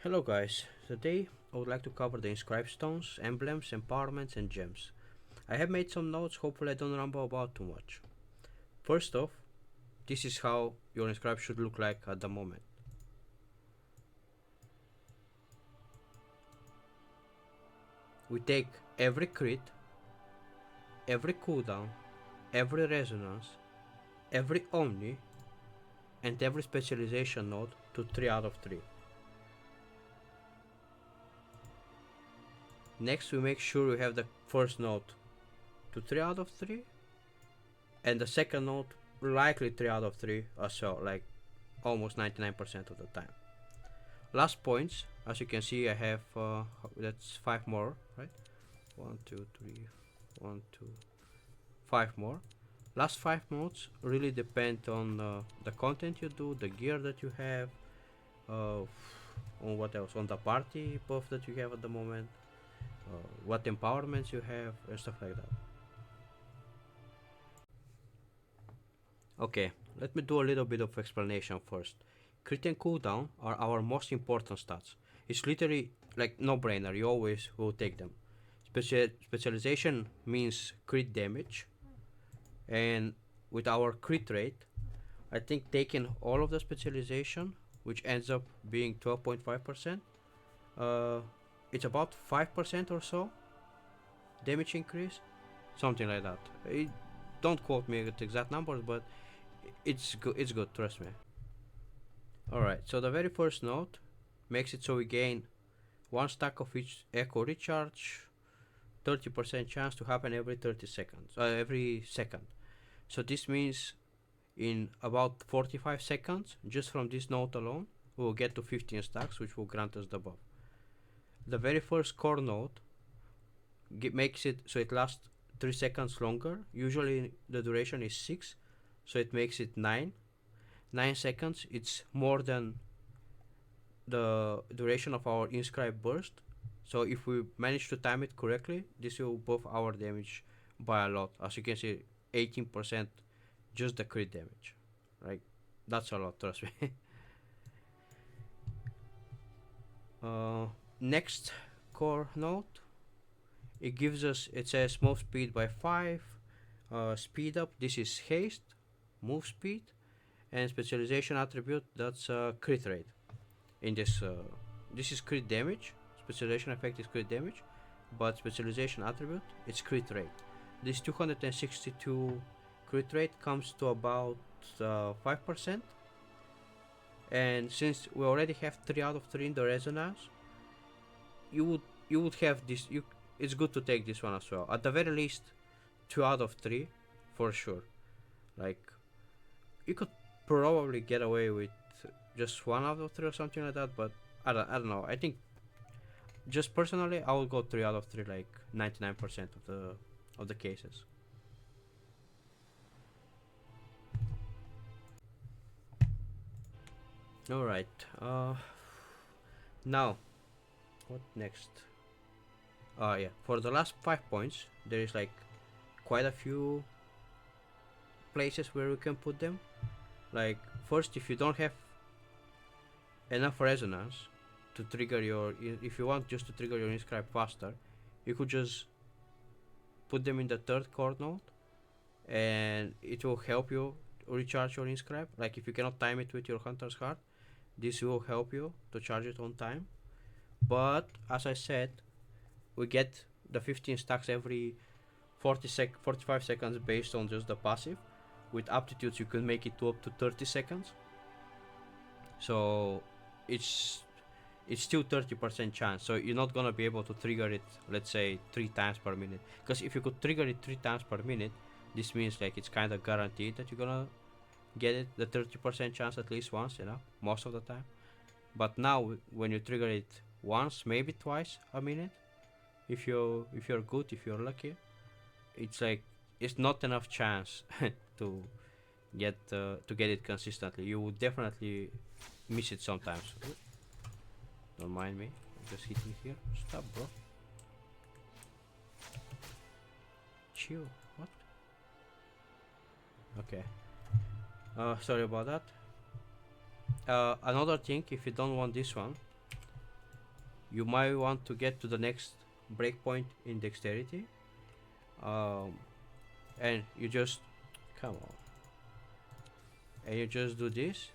Hello guys, today I would like to cover the Inscribe Stones, Emblems, Empowerments and Gems. I have made some notes, hopefully I don't ramble about too much. First off, this is how your Inscribe should look like at the moment. We take every crit, every cooldown, every resonance, every omni, and every specialization node to 3 out of 3. Next we make sure we have the first node to 3 out of 3 and the second node likely 3 out of 3 as well, like almost 99% of the time. Last points, as you can see I have that's 5 more, right? 1 2 3 1 2 5 more. Last 5 modes really depend on the content you do, the gear that you have, on what else, on the party buff that you have at the moment, what empowerments you have and stuff like that. Okay, let me do a little bit of explanation first. Crit and cooldown are our most important stats. It's literally like no brainer, you always will take them. Specialization means crit damage, and with our crit rate, I think taking all of the specialization, which ends up being 12.5%, it's about 5% or so damage increase, something like that. Don't quote me with exact numbers, but it's good, trust me. Alright, so the very first node makes it so we gain 1 stack of each echo recharge, 30% chance to happen every 30 seconds, every second. So this means in about 45 seconds, just from this node alone, we will get to 15 stacks, which will grant us the buff. The very first core node makes it so it lasts 3 seconds longer. Usually the duration is 6, so it makes it 9 seconds. It's more than the duration of our Inscribe burst, so if we manage to time it correctly, this will buff our damage by a lot. As you can see, 18% just the crit damage, right? That's a lot, trust me. Next core node, it gives us, it says move speed by 5, speed up, this is haste, move speed, and specialization attribute, that's crit rate. In this this is crit damage, specialization effect is crit damage, but specialization attribute, it's crit rate. This 262 crit rate comes to about 5%, and since we already have 3 out of 3 in the resonance, you would have this, it's good to take this one as well. At the very least 2 out of 3 for sure. Like, you could probably get away with just 1 out of 3 or something like that, but I don't know. I think just personally I would go 3 out of 3 like 99% of the cases. Alright, now what next? Yeah, for the last 5 points there is like quite a few places where we can put them. Like, first, if you don't have enough resonance to trigger your, if you want just to trigger your Inscribe faster, you could just put them in the third core node and it will help you recharge your Inscribe. Like, if you cannot time it with your Hunter's Heart, this will help you to charge it on time. But as I said, we get the 15 stacks every 45 seconds based on just the passive. With aptitudes you can make it to up to 30 seconds, so it's still 30% chance, so you're not gonna be able to trigger it, let's say 3 times per minute, because if you could trigger it 3 times per minute, this means like it's kind of guaranteed that you're gonna get it, the 30% chance at least once, you know, most of the time. But now when you trigger it once, maybe twice a minute, if you're good, if you're lucky, it's like it's not enough chance to get it consistently. You would definitely miss it sometimes. Don't mind me, I'm just hitting here. Stop, bro. Chill. What? Okay. Sorry about that. Another thing, if you don't want this one, you might want to get to the next breakpoint in dexterity, and you just come on, and you just do this.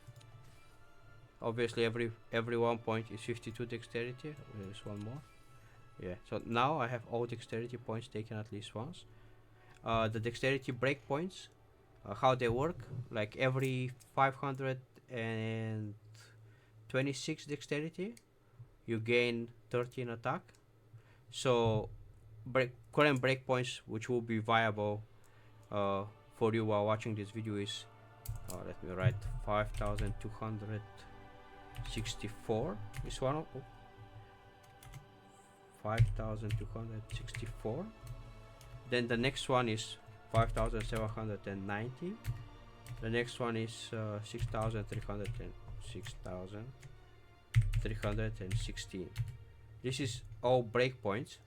Obviously, every 1 point is 52 dexterity. There's one more. Yeah. So now I have all dexterity points taken at least once. The dexterity breakpoints, how they work, like every 526 dexterity, you gain 13 attack. So current breakpoints which will be viable for you while watching this video is, let me write, 5264 is one of 5264. Then the next one is 5790. The next one is 6316. This is all breakpoints,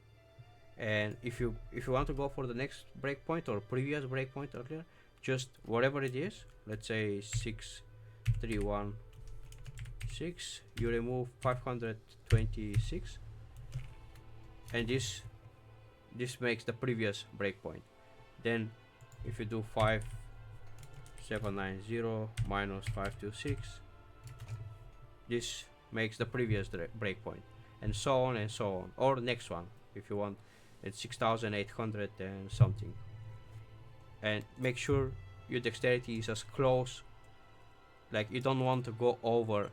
and if you want to go for the next breakpoint or previous breakpoint earlier, just whatever it is, let's say 6316, you remove 526, and this makes the previous breakpoint. Then if you do 5790 minus 526, this makes the previous breakpoint, and so on and so on. Or next one if you want, it's 6800 and something. And make sure your dexterity is as close, like you don't want to go over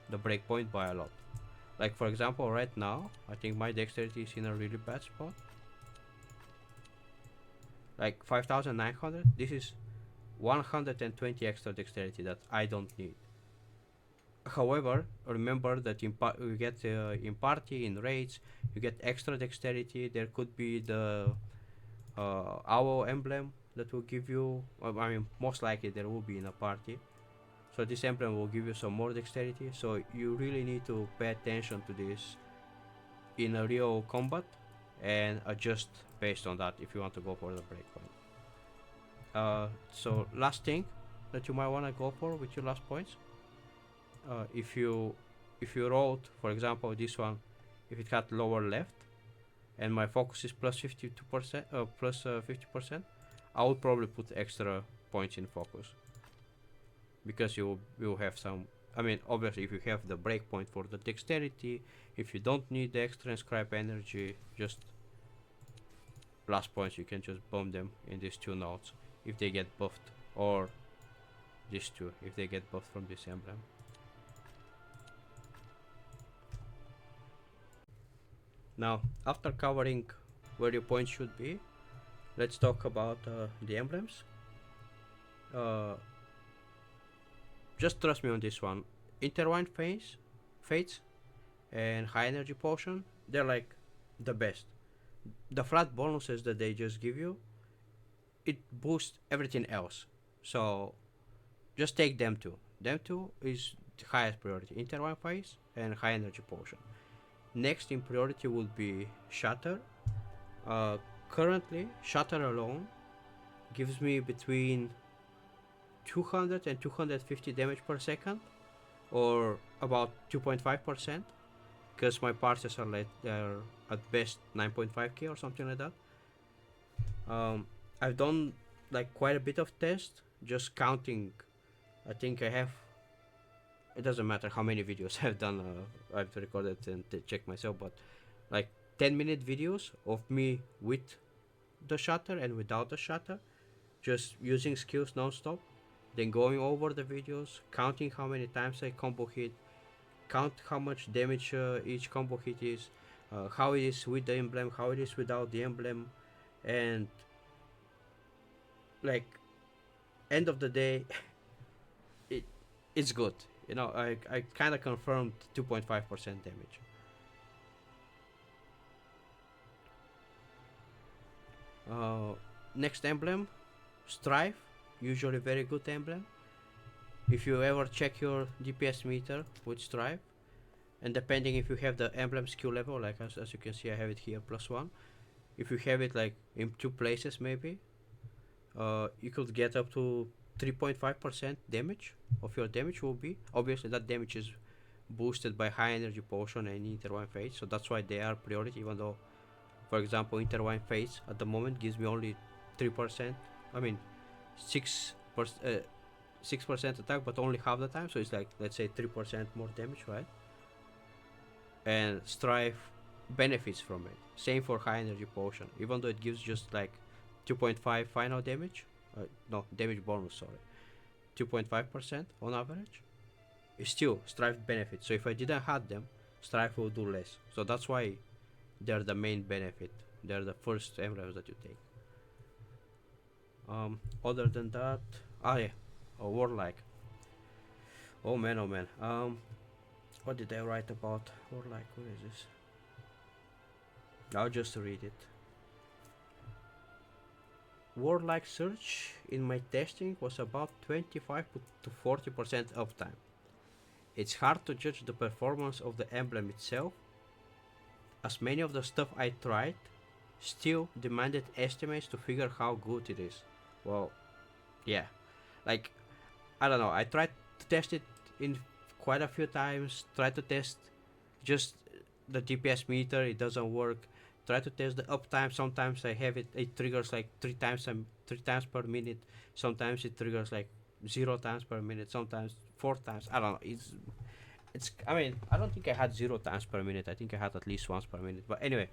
the breakpoint by a lot. Like for example, right now I think my dexterity is in a really bad spot, like 5900. This is 120 extra dexterity that I don't need. However, remember that you get in party, in raids, you get extra dexterity. There could be the owl emblem that will give you, I mean, most likely there will be in a party. So this emblem will give you some more dexterity. So you really need to pay attention to this in a real combat and adjust based on that if you want to go for the breakpoint. So last thing that you might want to go for with your last points, if you rolled, for example, this one, if it had lower left and my focus is plus 52%, plus 50%, I would probably put extra points in focus, because you will have some, I mean, obviously if you have the breakpoint for the dexterity, if you don't need the extra inscribe energy, just last points, you can just bomb them in these two nodes if they get buffed, or these two if they get buffed from this emblem. Now, after covering where your points should be, let's talk about the emblems. Just trust me on this one. Intertwined Fates and High Energy Potion, they're like the best. The flat bonuses that they just give you, it boosts everything else. So just take them two. Them two is the highest priority. Intertwined Fates and High Energy Potion. Next in priority would be Shatter. Currently, Shatter alone gives me between 200 and 250 damage per second, or about 2.5%, because my parses are like, they're at best 9.5k or something like that. I've done like quite a bit of tests, just counting. I think I have, it doesn't matter how many videos I've done, I've recorded and checked myself, but like 10-minute videos of me with the Shatter and without the Shatter, just using skills non-stop, then going over the videos, counting how many times I combo hit, count how much damage each combo hit is, how it is with the emblem, how it is without the emblem, and like end of the day, it's good. You know, I kind of confirmed 2.5% damage. Next emblem, Strife, usually very good emblem. If you ever check your DPS meter with Strife, and depending if you have the emblem skill level, like as you can see, I have it here +1. If you have it like in 2 places maybe, you could get up to 3.5% damage of your damage will be. Obviously that damage is boosted by high energy potion and intertwine phase, so that's why they are priority. Even though, for example, intertwine phase at the moment gives me only 3%. I mean, 6% attack, but only half the time. So it's like, let's say, 3% more damage, right? And Strife benefits from it. Same for high energy potion, even though it gives just like 2.5 final damage. No, damage bonus. Sorry, 2.5% on average. It's still Strife benefits. So if I didn't have them, Strife will do less. So that's why they're the main benefit. They're the first emblems that you take. Other than that, yeah, Warlike. Oh man, oh man. What did I write about Warlike? Where is this? I'll just read it. Warlike search in my testing was about 25 to 40% uptime. It's hard to judge the performance of the emblem itself, as many of the stuff I tried still demanded estimates to figure how good it is. Well, yeah, like, I don't know, I tried to test it in quite a few times, tried to test just the DPS meter, it doesn't work. Try to test the uptime, sometimes I have it triggers like 3 times per minute, sometimes it triggers like 0 times per minute, sometimes 4 times. I don't know, I mean, I don't think I had 0 times per minute, I think I had at least once per minute. But anyway,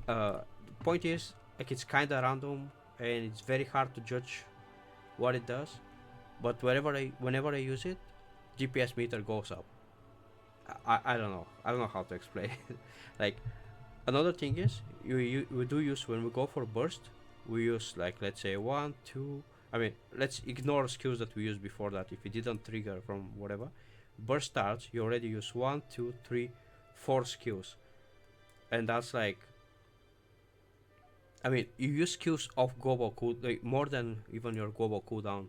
the point is, like, it's kinda random and it's very hard to judge what it does. But whenever I use it, DPS meter goes up. I don't know. I don't know how to explain it. Like, another thing is, we do use, when we go for burst, we use, like, let's say 1, 2. I mean, let's ignore skills that we used before that. If it didn't trigger from whatever, burst starts, you already use 1, 2, 3, 4 skills, and that's like, I mean, you use skills of global cool, like, more than even your global cooldown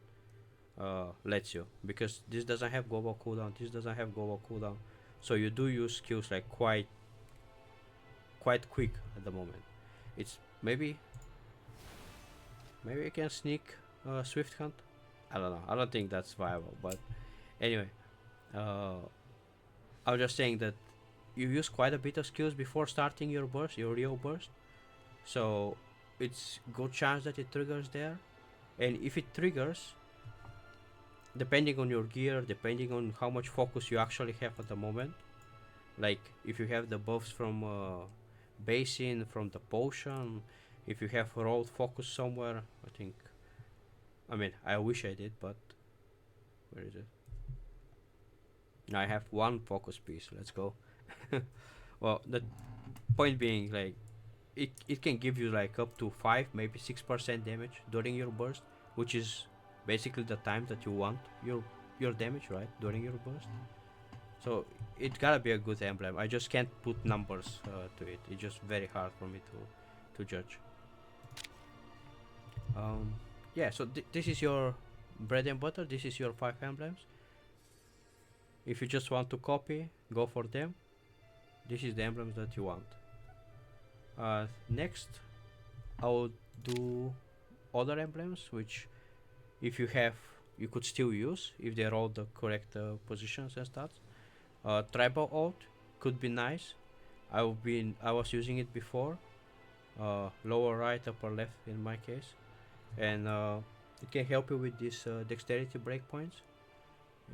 lets you, because this doesn't have global cooldown, this doesn't have global cooldown, so you do use skills like quite quick at the moment. It's maybe I can sneak Swift Hunt. I don't know. I don't think that's viable. But anyway, I was just saying that you use quite a bit of skills before starting your burst, your real burst. So it's good chance that it triggers there. And if it triggers, depending on your gear, depending on how much focus you actually have at the moment, like if you have the buffs from basin, from the potion, if you have rolled focus somewhere, I mean, I wish I did, but where is it? I have one focus piece. Let's go. Well, the point being, like, it can give you like up to 5, maybe 6% damage during your burst, which is basically the time that you want your damage, right, during your burst. So it gotta be a good emblem. I just can't put numbers to it. It's just very hard for me to judge. Yeah, so this is your bread and butter. This is your 5 emblems. If you just want to copy, go for them. This is the emblems that you want. Next, I will do other emblems, which if you have, you could still use if they're all the correct positions and stats. Tribal Oath could be nice. I was using it before. Lower right, upper left in my case, and it can help you with these dexterity breakpoints.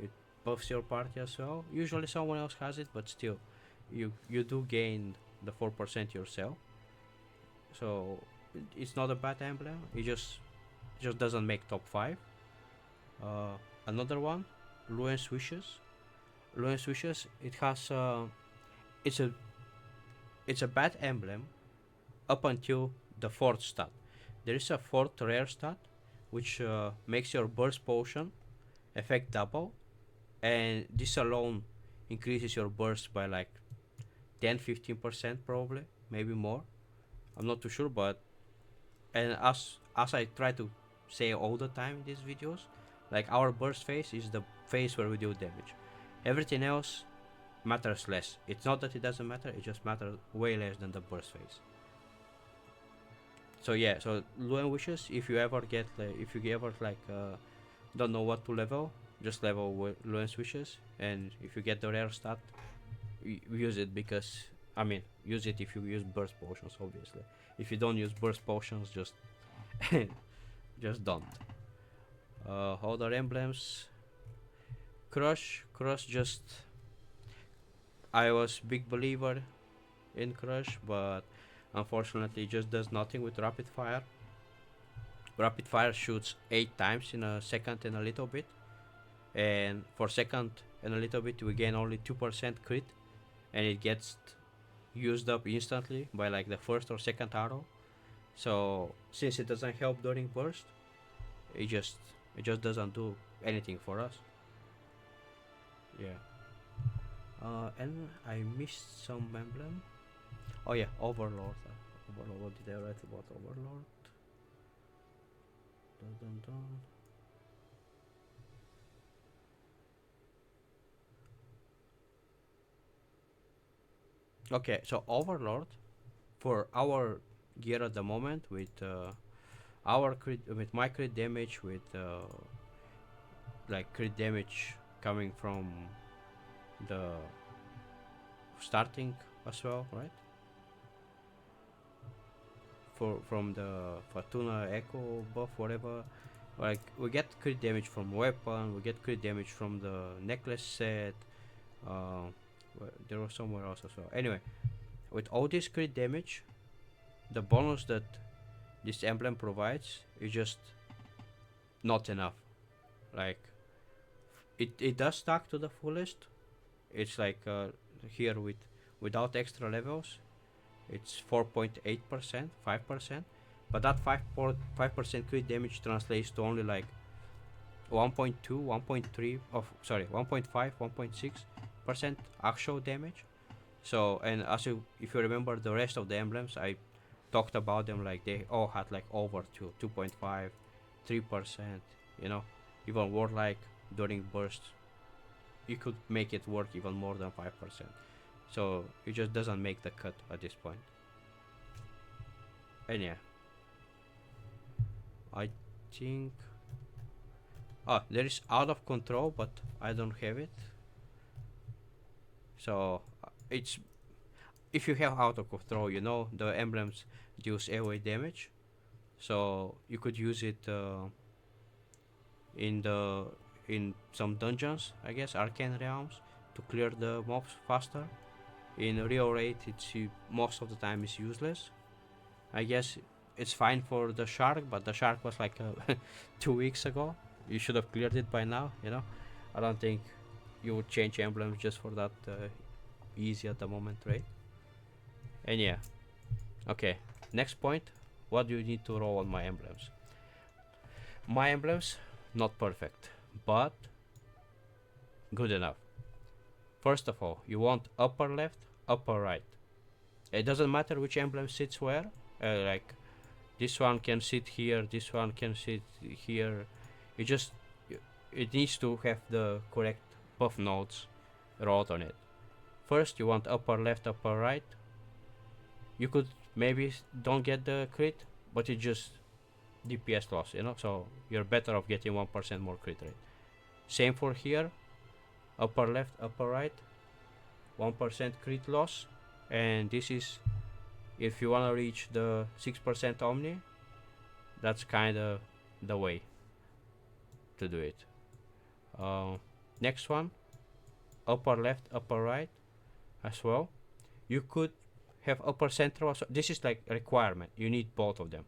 It buffs your party as well. Usually someone else has it, but still, you do gain the 4% yourself. So it's not a bad emblem. It just doesn't make top 5. Another one, Luen's Wishes. Luen's Wishes. It has it's a bad emblem up until the 4th stat. There is a 4th rare stat which makes your burst potion effect double, and this alone increases your burst by like 10-15% probably, maybe more. I'm not too sure, but and as I try to say all the time in these videos, like, our burst phase is the phase where we do damage. Everything else matters less. It's not that it doesn't matter, it just matters way less than the burst phase. So yeah, so Luen Wishes, if you ever don't know what to level, just level luen switches, and if you get the rare stat, use it, because I mean, use it if you use burst potions, obviously. If you don't use burst potions, just just don't. Other emblems, Crush just, I was big believer in Crush, but unfortunately it just does nothing with rapid fire. Rapid fire shoots 8 times in a second and a little bit, and for second and a little bit we gain only 2% crit, and it gets used up instantly by like the first or second arrow. So since it doesn't help during burst, it just doesn't do anything for us. Yeah. And I missed some emblem. Oh yeah, Overlord. Overlord. What did I write about Overlord? Dun, dun, dun. Okay, so Overlord, for our gear at the moment, with our crit, with my crit damage, with like crit damage coming from the starting as well, right? From the Fortuna Echo buff, whatever. Like we get crit damage from weapon, we get crit damage from the necklace set. There was somewhere else as well. Anyway, with all this crit damage, the bonus that this emblem provides is just not enough. Like it does stack to the fullest. It's like here without extra levels, it's 4.8%, 5%, but that 5% crit damage translates to only like 1.2, 1.3 of sorry 1.5, 1.6% actual damage. So, and as you, if you remember the rest of the emblems, I talked about them like they all had like over 2.5, 3%. You know, even Warlike during burst, you could make it work even more than 5%. So it just doesn't make the cut at this point. And yeah, I think. Oh, there is out of control, but I don't have it. So it's, if you have out of control, you know the emblems deals AoE damage, so you could use it in the in some dungeons, I guess, arcane realms, to clear the mobs faster. In real raid, it's most of the time is useless. I guess it's fine for the shark, but the shark was like 2 weeks ago. You should have cleared it by now. You know, I don't think you would change emblems just for that easy at the moment, right? And yeah, okay. Next point, what do you need to roll on my emblems? My emblems, not perfect, but good enough. First of all, you want upper left, upper right. It doesn't matter which emblem sits where. Like this one can sit here, this one can sit here. You just, it needs to have the correct buff nodes rolled on it. First, you want upper left, upper right. You could maybe don't get the crit, but it just DPS loss, you know. So you're better off getting 1% more crit rate. Same for here, upper left, upper right, 1% crit loss, and this is if you want to reach the 6% Omni. That's kind of the way to do it. Next one, upper left, upper right as well. You could have upper central. So this is like a requirement. You need both of them.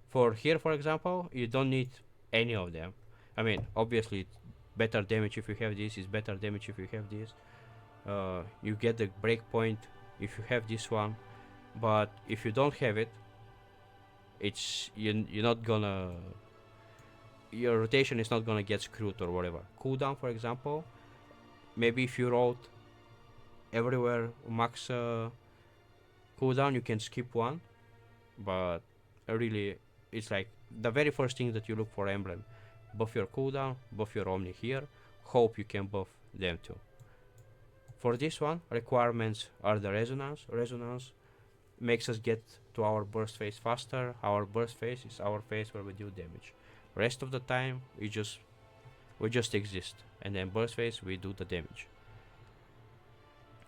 For here, for example, you don't need any of them. I mean, obviously, it's better damage if you have this. Is better damage if you have this. You get the breakpoint if you have this one, but if you don't have it, it's you're not gonna, your rotation is not gonna get screwed or whatever. Cooldown, for example, maybe if you rolled everywhere max cooldown, you can skip one, but really it's like the very first thing that you look for emblem. Buff your cooldown, buff your Omni here, hope you can buff them too. For this one, requirements are the resonance. Resonance makes us get to our burst phase faster. Our burst phase is our phase where we do damage. Rest of the time, we just We just exist, and then burst phase we do the damage.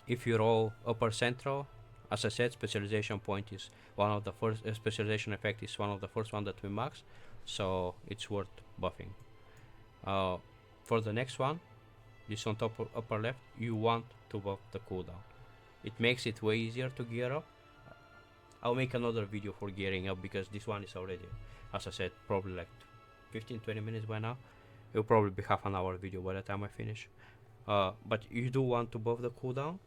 If you roll upper central, as I said, specialization point is one of the first specialization effect is one of the first one that we max, so it's worth buffing. For the next one, this on top upper left, you want to buff the cooldown. It makes it way easier to gear up. I'll make another video for gearing up because this one is already, as I said, probably like 15-20 minutes by now. It'll probably be half an hour video by the time I finish. But you do want to buff the cooldown,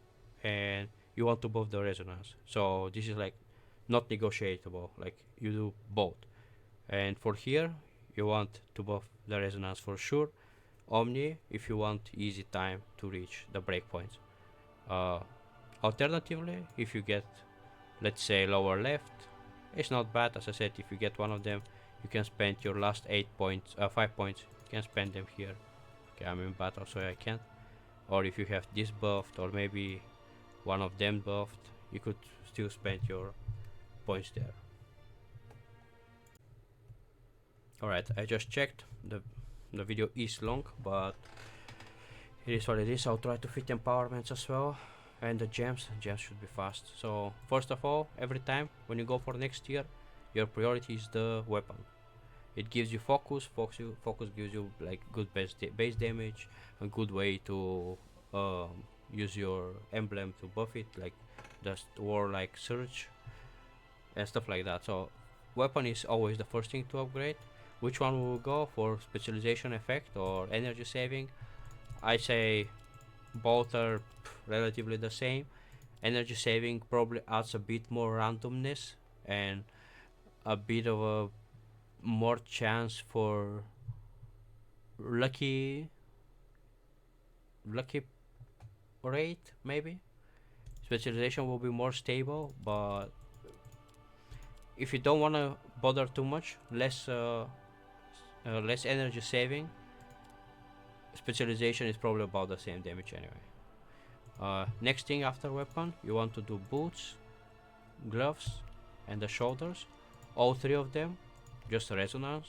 and you want to buff the resonance. So this is like not negotiable. Like you do both. And for here, you want to buff the resonance for sure. Omni if you want easy time to reach the breakpoints. Alternatively, if you get, let's say, lower left, it's not bad. As I said, if you get one of them, you can spend your last 5 points. You can spend them here. Okay, I'm in battle, so I can't. Or if you have this buffed, or maybe one of them buffed, you could still spend your points there. Alright, I just checked. The video is long, but it is what it is. I'll try to fit empowerments as well. And the gems should be fast. So first of all, every time when you go for next tier, your priority is the weapon. It gives you focus. Focus gives you like good base damage, a good way to use your emblem to buff it, like just warlike surge and stuff like that. So weapon is always the first thing to upgrade. Which one will go for specialization effect or energy saving? I say both are relatively the same. Energy saving probably adds a bit more randomness and a bit of a more chance for lucky rate, maybe. Specialization will be more stable, but if you don't want to bother too much, less energy saving, specialization is probably about the same damage anyway. Next thing after weapon, you want to do boots, gloves, and the shoulders. All three of them, just resonance.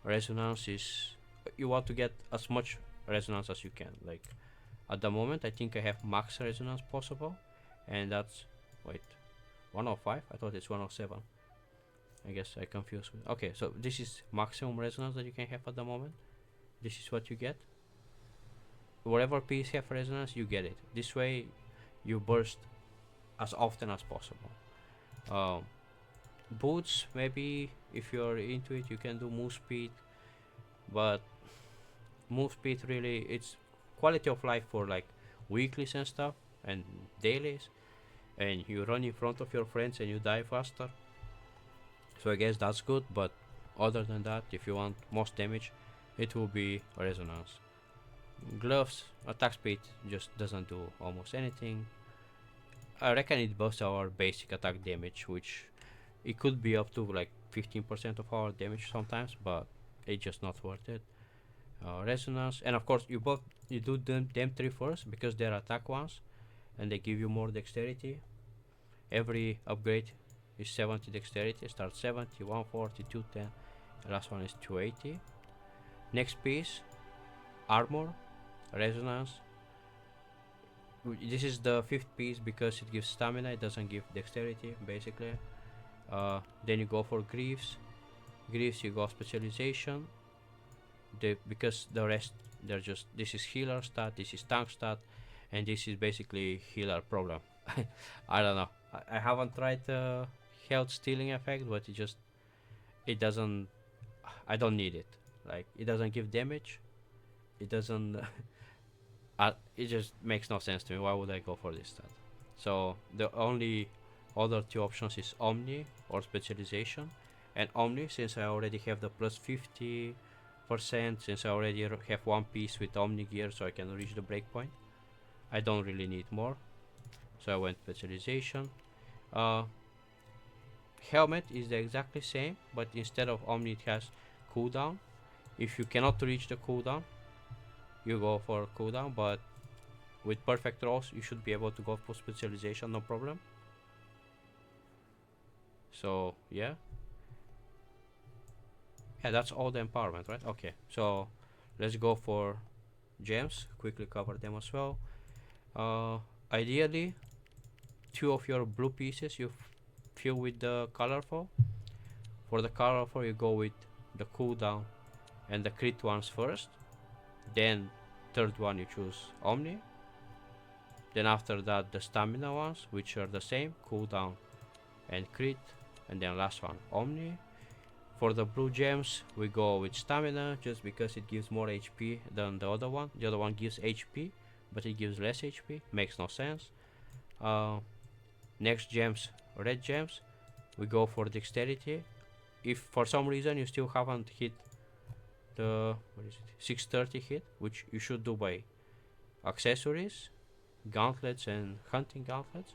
Resonance is, you want to get as much resonance as you can. Like at the moment, I think I have max resonance possible, and that's, wait, 105? I thought it's 107. I guess I confused. Okay, so this is maximum resonance that you can have at the moment. This is what you get. Whatever piece have resonance, you get it. This way, you burst as often as possible. Boots, maybe if you're into it, you can do move speed, but move speed really, it's quality of life for like weeklies and stuff and dailies, and you run in front of your friends and you die faster. So I guess that's good, but other than that, if you want most damage, it will be resonance. Gloves, attack speed just doesn't do almost anything. I reckon it buffs our basic attack damage, which it could be up to like 15% of our damage sometimes, but it's just not worth it. Resonance, and of course you do them three first because they're attack ones, and they give you more dexterity. Every upgrade is 70 dexterity. Start 70, 140, 210. The last one is 280. Next piece, armor, resonance. This is the fifth piece because it gives stamina. It doesn't give dexterity, basically. Then you go for greaves. Greaves, you go specialization. Because the rest, they're just, this is healer stat, this is tank stat, and this is basically healer problem. I don't know. I haven't tried the health stealing effect, but it doesn't. I don't need it. Like, it doesn't give damage. It doesn't. It just makes no sense to me. Why would I go for this stat? So the only other two options is Omni or Specialization. And Omni, since I already have the plus 50%, since I already have one piece with Omni gear, so I can reach the breakpoint, I don't really need more. So I went Specialization. Helmet is the exactly same, but instead of Omni, it has cooldown. If you cannot reach the cooldown, you go for cooldown, but with perfect rolls, you should be able to go for Specialization, no problem. So yeah, that's all the empowerment, right? Okay, so let's go for gems. Quickly cover them as well. Ideally, 2 of your blue pieces you fill with the colorful. For the colorful, you go with the cooldown and the crit ones first. Then third one you choose Omni. Then after that the stamina ones, which are the same, cooldown and crit. And then last one Omni. For the blue gems we go with stamina, just because it gives more HP than the other one. The other one gives HP, but it gives less HP. Makes no sense. Next gems, red gems, we go for dexterity. If for some reason you still haven't hit the 630 hit, which you should do by accessories, gauntlets and hunting gauntlets,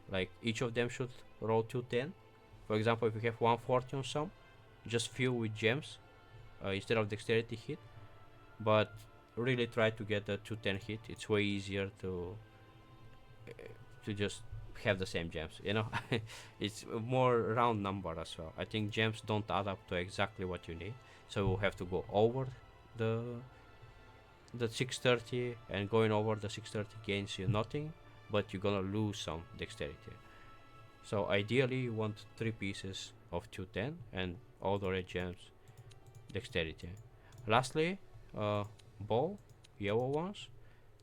like each of them should roll 210. For example, if you have 140 on some, just fill with gems instead of dexterity hit, but really try to get the 210 hit. It's way easier to just have the same gems, you know. It's a more round number as well. I think gems don't add up to exactly what you need, so we'll have to go over the 630, and going over the 630 gains you nothing, but you're gonna lose some dexterity. So ideally you want 3 pieces of 210 and all the red gems dexterity. Lastly, bow, yellow ones.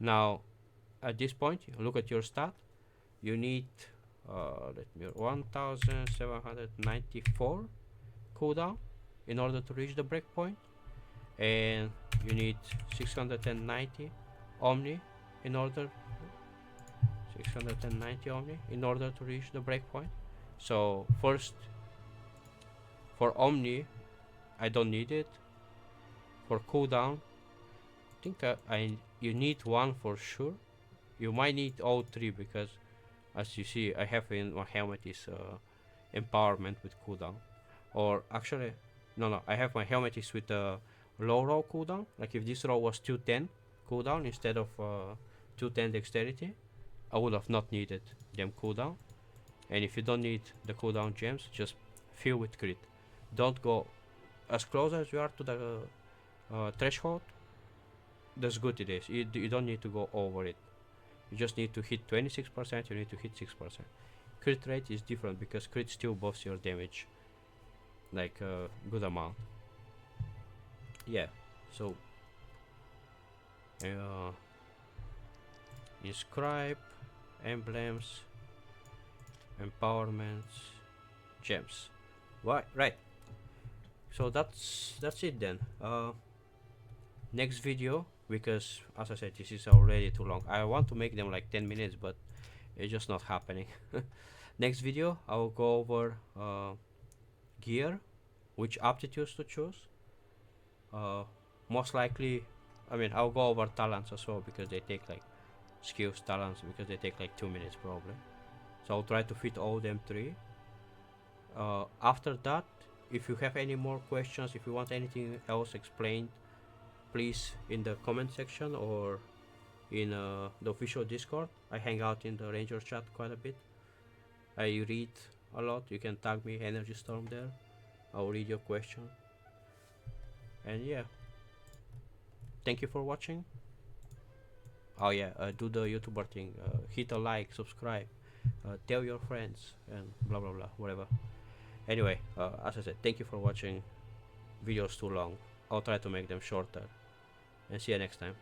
Now at this point look at your stat. You need 1794 cooldown in order to reach the breakpoint, and you need 690 Omni in order 690 Omni in order to reach the breakpoint. So first, for Omni I don't need it. For cooldown, I think you need 1 for sure. You might need all 3, because as you see I have in my helmet is empowerment with cooldown. Or actually no, I have my helmet is with low roll cooldown. Like if this roll was 210 cooldown instead of 210 dexterity, I would have not needed them cooldown. And if you don't need the cooldown gems, just fill with crit. Don't go as close as you are to the threshold. That's good it is. You don't need to go over it. You just need to hit 26%, you need to hit 6%. Crit rate is different because crit still buffs your damage like a good amount. Yeah, so Inscribe, Emblems, Empowerments, Gems. Right. So that's it then. Next video, because as I said this is already too long. I want to make them like 10 minutes, but it's just not happening. Next video I will go over gear, which aptitudes to choose. Most likely, I mean, I'll go over talents as well, because they take like skills, talents, because they take like 2 minutes probably. So I'll try to fit all them 3. After that, if you have any more questions, if you want anything else explained, please in the comment section or in the official Discord. I hang out in the Ranger chat quite a bit. I read a lot. You can tag me Energy Storm there. I'll read your question. And yeah, thank you for watching. Oh yeah, do the YouTuber thing. Hit a like, subscribe, tell your friends, and blah blah blah, whatever. Anyway, as I said, thank you for watching. Videos too long. I'll try to make them shorter. And see you next time.